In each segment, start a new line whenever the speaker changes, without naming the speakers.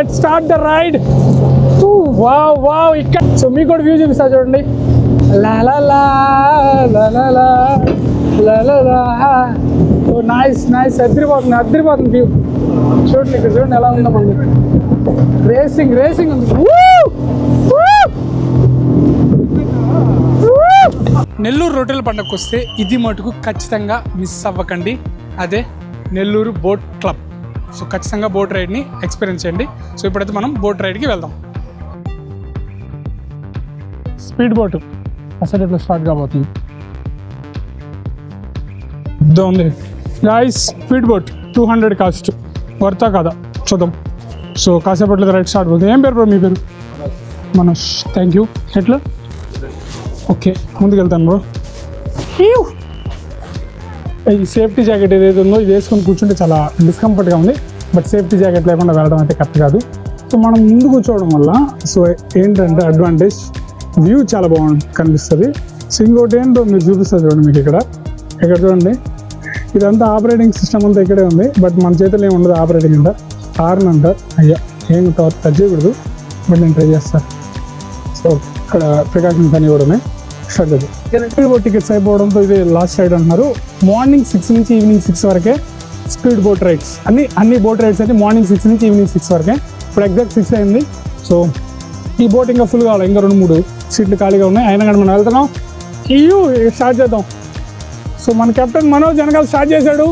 Let's start the ride. Wow wow, ఇక్కడ so మీకు కూడా వ్యూ చూపిస్తా చూడండి. లా లా లా లా లా లా లా లా లా. ఓ నైస్ నైస్, అద్దరిపోతుంది వ్యూ. చూడండి ఇక్కడ చూడండి ఎలా ఉందో మనకి. రేసింగ్ ఉంది. నెల్లూరు రొట్టెల పండుగకు వస్తే ఇది మటుకు ఖచ్చితంగా మిస్ అవ్వకండి. అదే నెల్లూరు బోట్ క్లబ్. సో ఖచ్చితంగా బోట్ రైడ్ని ఎక్స్పీరియన్స్ చేయండి. సో ఇప్పుడైతే మనం బోట్ రైడ్కి వెళ్దాం. స్పీడ్ బోట్ అసలు ఇట్లా స్టార్ట్ కాబోతుంది. ఉంది గాయ్స్, స్పీడ్ బోట్ 200 కాస్ట్. వర్తా కాదా చూద్దాం. సో కాసేపట్లో రైడ్ స్టార్ట్ అవుతుంది. ఏం పేరు బ్రో మీ పేరు? మనోజ్. Thank you. ఎట్లా ఓకే ముందుకెళ్తాను బ్రో. ఈ సేఫ్టీ జాకెట్ ఏదైతే ఉందో ఇది వేసుకొని కూర్చుంటే చాలా డిస్కంఫర్ట్గా ఉంది. బట్ సేఫ్టీ జాకెట్ లేకుండా వెళ్ళడం అయితే కరెక్ట్ కాదు. సో మనం ముందు కూర్చోవడం వల్ల సో ఏంటంటే అడ్వాంటేజ్, వ్యూ చాలా బాగుంది కనిపిస్తుంది. సో ఇంకోటి ఏంటో మీరు చూపిస్తుంది చూడండి మీకు ఇక్కడ చూడండి. ఇదంతా ఆపరేటింగ్ సిస్టమ్ అంతా ఇక్కడే ఉంది. బట్ మన చేతిలో ఏమి ఉండదు ఆపరేటింగ్ అంట. హార్న్ అంట. అయ్యా ఏం టచ్ చేయకూడదు. బట్ నేను ట్రై చేస్తాను. సో ఇక్కడ ప్రికాషన్స్ అన్నీ కూడా ఉన్నాయి. స్టార్ట్ అవుతుంది. టికెట్స్ అయిపోవడంతో ఇది లాస్ట్ రైడ్ అంటున్నారు. మార్నింగ్ 6 నుంచి ఈవినింగ్ 6 వరకే స్పీడ్ బోట్ రైడ్స్. అన్ని బోట్ రైడ్స్ అయితే మార్నింగ్ 6 నుంచి ఈవినింగ్ 6 వరకే. ఇప్పుడు ఎగ్జాక్ట్ 6 అయింది. సో ఈ బోట్ ఇంకా ఫుల్ కావాలి. ఇంకా 2-3 సీట్లు ఖాళీగా ఉన్నాయి. అయినా కానీ మనం వెళ్తున్నాం. స్టార్ట్ చేద్దాం. సో మన కెప్టెన్ మనోజ్ వెనకాల స్టార్ట్ చేశాడు.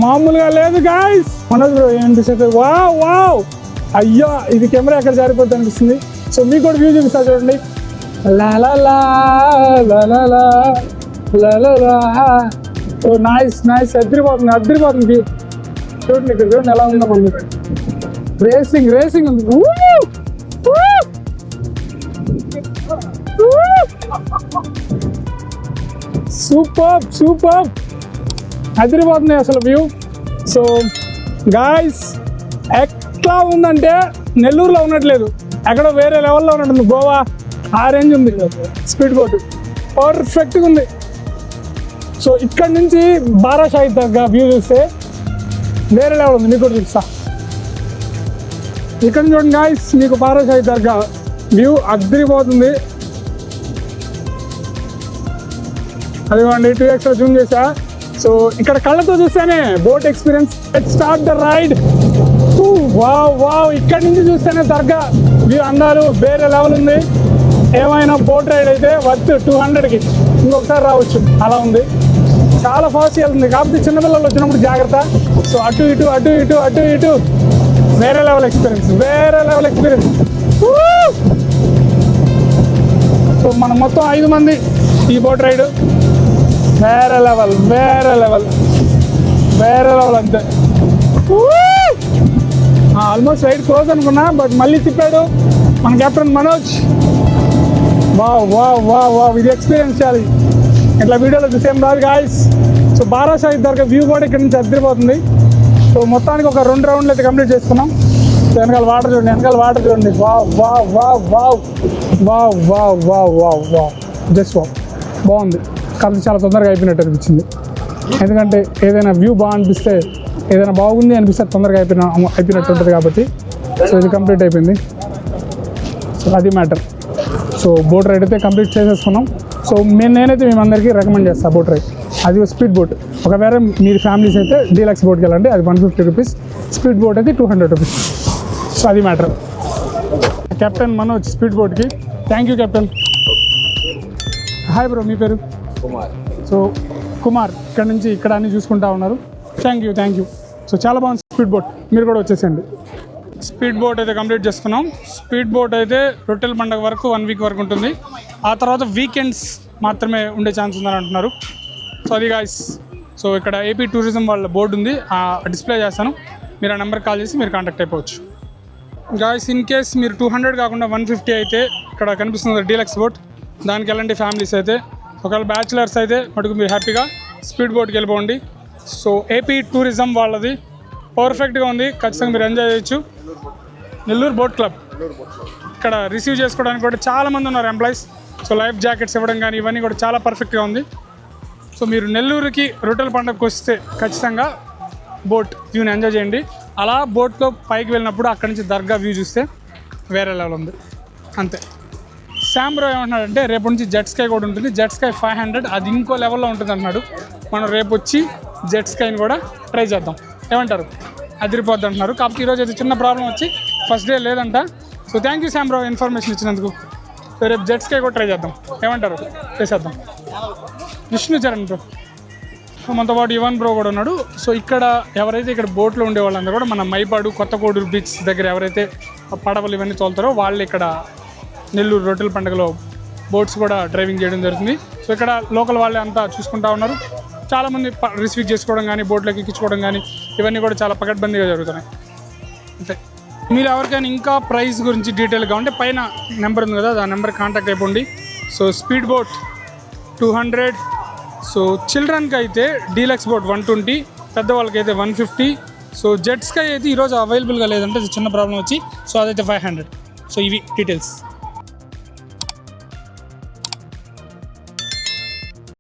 మామూలుగా లేదు గాయ్స్. మనోజ్ బ్రో ఏమనిపిస్తుంది? వావ్ అయ్యా, ఇది కెమెరా ఎక్కడ జారిపోతుంది అనిపిస్తుంది. సో మీకు కూడా వ్యూ చూపిస్తా చూడండి. లా లా లా లా లా లా లా లా లా. ఓ నైస్ అద్దరిపోతుంది వ్యూ. చూడండి ఇక్కడ చూడండి ఎలా ఉందో మనకి. రేసింగ్ ఉంది. సూపర్ అదిరిపోతుంది అసలు వ్యూ. సో గాయ్స్ ఎట్లా ఉందంటే నెల్లూరులో ఉన్నట్లేదు, ఎక్కడో వేరే లెవెల్లో ఉన్నట్టుంది. గోవా ఆ రేంజ్ ఉంది స్పీడ్ బోట్. పర్ఫెక్ట్గా ఉంది. సో ఇక్కడ నుంచి బారాషాహి దర్గా వ్యూ చూస్తే వేరే లెవెల్ ఉంది. మీకు కూడా చూపిస్తా. ఇక్కడ చూడండి గాయ్స్, మీకు బారాషాహి దర్గా వ్యూ అద్దరిపోతుంది. అదిగోండి 2x జూమ్ చేసా. సో ఇక్కడ కళ్ళతో చూస్తేనే boat experience. Let's start the ride. Wow ఇక్కడ నుంచి చూస్తేనే దర్గా వ్యూ అందాలు వేరే లెవెల్ ఉంది. ఏమైనా బోట్ రైడ్ అయితే వర్త్ 200కి ఇంకొకసారి రావచ్చు. అలా ఉంది. చాలా ఫాస్ట్ వెళ్తుంది. కాకపోతే చిన్నపిల్లలు వచ్చినప్పుడు జాగ్రత్త. సో అటు ఇటు వేరే లెవెల్ ఎక్స్పీరియన్స్. సో మనం మొత్తం 5 మంది ఈ బోట్ రైడ్. వేరే లెవెల్ అంతే. ఆల్మోస్ట్ రైడ్ క్లోజ్ అనుకున్నా, బట్ మళ్ళీ తిప్పాడు మన కెప్టెన్ మనోజ్. వావ్ ఇది ఎక్స్పీరియన్స్ చేయాలి. ఇట్లా వీడియోలో చూసేం రాదు గాయ్స్. సో బారాషాహి దర్గా వ్యూ కూడా ఇక్కడ నుంచి అద్దరిపోతుంది. సో మొత్తానికి ఒక 2 రౌండ్లు అయితే కంప్లీట్ చేసుకున్నాం. వెనకాల వాటర్ చూడండి. వావ్ జస్ట్ బాగుంది. కాబట్టి చాలా తొందరగా అయిపోయినట్టు అనిపించింది. ఎందుకంటే ఏదైనా వ్యూ బాగా అనిపిస్తే, ఏదైనా బాగుంది అనిపిస్తే తొందరగా అయిపోయినట్టు ఉంటుంది కాబట్టి. సో ఇది కంప్లీట్ అయిపోయింది. సో అది మ్యాటర్. సో బోట్ రైడ్ అయితే కంప్లీట్ చేసేసుకున్నాం. సో నేనైతే మేమందరికీ రికమెండ్ చేస్తాను బోట్ రైడ్. అది స్పీడ్ బోట్. ఒకవేళ మీరు ఫ్యామిలీస్ అయితే డీలక్స్ బోట్కి వెళ్ళండి, అది 150 రూపీస్. స్పీడ్ బోట్ అయితే 200 రూపీస్. సో అది మ్యాటర్. కెప్టెన్ మనోజ్ స్పీడ్ బోట్కి. Thank you captain. Hi bro, మీ పేరు? సో కుమార్ ఇక్కడ నుంచి ఇక్కడ అన్ని చూసుకుంటా ఉన్నారు. Thank you. సో చాలా బాగుంది స్పీడ్ బోట్. మీరు కూడా వచ్చేసేయండి. స్పీడ్ బోట్ అయితే కంప్లీట్ చేసుకున్నాం. స్పీడ్ బోట్ అయితే రొట్టెల పండుగ వరకు 1 వీక్ వరకు ఉంటుంది. ఆ తర్వాత వీకెండ్స్ మాత్రమే ఉండే ఛాన్స్ ఉందని అంటున్నారు. సో అది గాయ్స్. సో ఇక్కడ ఏపీ టూరిజం వాళ్ళ బోర్డు ఉంది, డిస్ప్లే చేస్తాను. మీరు ఆ నెంబర్కి కాల్ చేసి మీరు కాంటాక్ట్ అయిపోవచ్చు. గాయ్స్ ఇన్ కేస్ మీరు 200 కాకుండా 150 అయితే ఇక్కడ కనిపిస్తుంది డీలక్స్ బోట్. దానికి వెళ్ళండి ఫ్యామిలీస్ అయితే. ఒకవేళ బ్యాచిలర్స్ అయితే మటుకు మీరు హ్యాపీగా స్పీడ్ బోట్కి వెళ్ళిపోండి. సో ఏపీ టూరిజం వాళ్ళది పర్ఫెక్ట్గా ఉంది. ఖచ్చితంగా మీరు ఎంజాయ్ చేయొచ్చు. నెల్లూరు బోట్ క్లబ్ ఇక్కడ రిసీవ్ చేసుకోవడానికి కూడా చాలామంది ఉన్నారు ఎంప్లాయీస్. సో లైఫ్ జాకెట్స్ ఇవ్వడం కానీ ఇవన్నీ కూడా చాలా పర్ఫెక్ట్గా ఉంది. సో మీరు నెల్లూరుకి రొట్టెల పండుగకు వస్తే ఖచ్చితంగా బోట్ వ్యూని ఎంజాయ్ చేయండి. అలా బోట్లో పైకి వెళ్ళినప్పుడు అక్కడి నుంచి దర్గా వ్యూ చూస్తే వేరే లెవెల్ ఉంది అంతే. శామ్ బ్రో ఏమంటున్నాడంటే రేపు నుంచి జెట్ స్కై కూడా ఉంటుంది, జెట్ స్కై 500 అది ఇంకో లెవెల్లో ఉంటుంది అంటున్నాడు. మనం రేపు వచ్చి జెట్ స్కైని కూడా ట్రై చేద్దాం, ఏమంటారు? అదిరిపోద్ది అంటున్నారు. కాకపోతే ఈరోజు అయితే చిన్న ప్రాబ్లం వచ్చి ఫస్ట్ డే లేదంట. So thank you Sam bro information ఇచ్చినందుకు. సో రేపు జెట్ స్కై కూడా ట్రై చేద్దాం, ఏమంటారు? చేసేద్దాం. విష్ణు చరణ్ బ్రో, సో మనతో పాటు యువన్ బ్రో కూడా ఉన్నాడు. సో ఇక్కడ ఎవరైతే ఇక్కడ బోట్లో ఉండే వాళ్ళందరూ కూడా మన మైపాడు కొత్త కోడూరు బీచ్ దగ్గర ఎవరైతే పడవలు ఇవన్నీ తోలుతారో వాళ్ళు ఇక్కడ నెల్లూరు రొట్టెల పండుగలో బోట్స్ కూడా డ్రైవింగ్ చేయడం జరుగుతుంది. సో ఇక్కడ లోకల్ వాళ్ళే అంతా చూసుకుంటా ఉన్నారు. చాలామంది రిసీవ్ చేసుకోవడం కానీ బోట్లోకి ఎక్కించుకోవడం కానీ ఇవన్నీ కూడా చాలా పకడ్బందీగా జరుగుతున్నాయి అంతే. మీరు ఎవరికైనా ఇంకా ప్రైస్ గురించి డీటెయిల్గా ఉంటే పైన నెంబర్ ఉంది కదా, ఆ నెంబర్ కాంటాక్ట్ అయిపోండి. సో స్పీడ్ బోట్ 200, సో చిల్డ్రన్కి అయితే డీలక్స్ బోట్ 120, పెద్దవాళ్ళకి అయితే 150. సో జెట్ స్కై అయితే ఈరోజు అవైలబుల్గా లేదంటే చిన్న ప్రాబ్లం వచ్చి, సో అదైతే 500. సో ఇవి డీటెయిల్స్.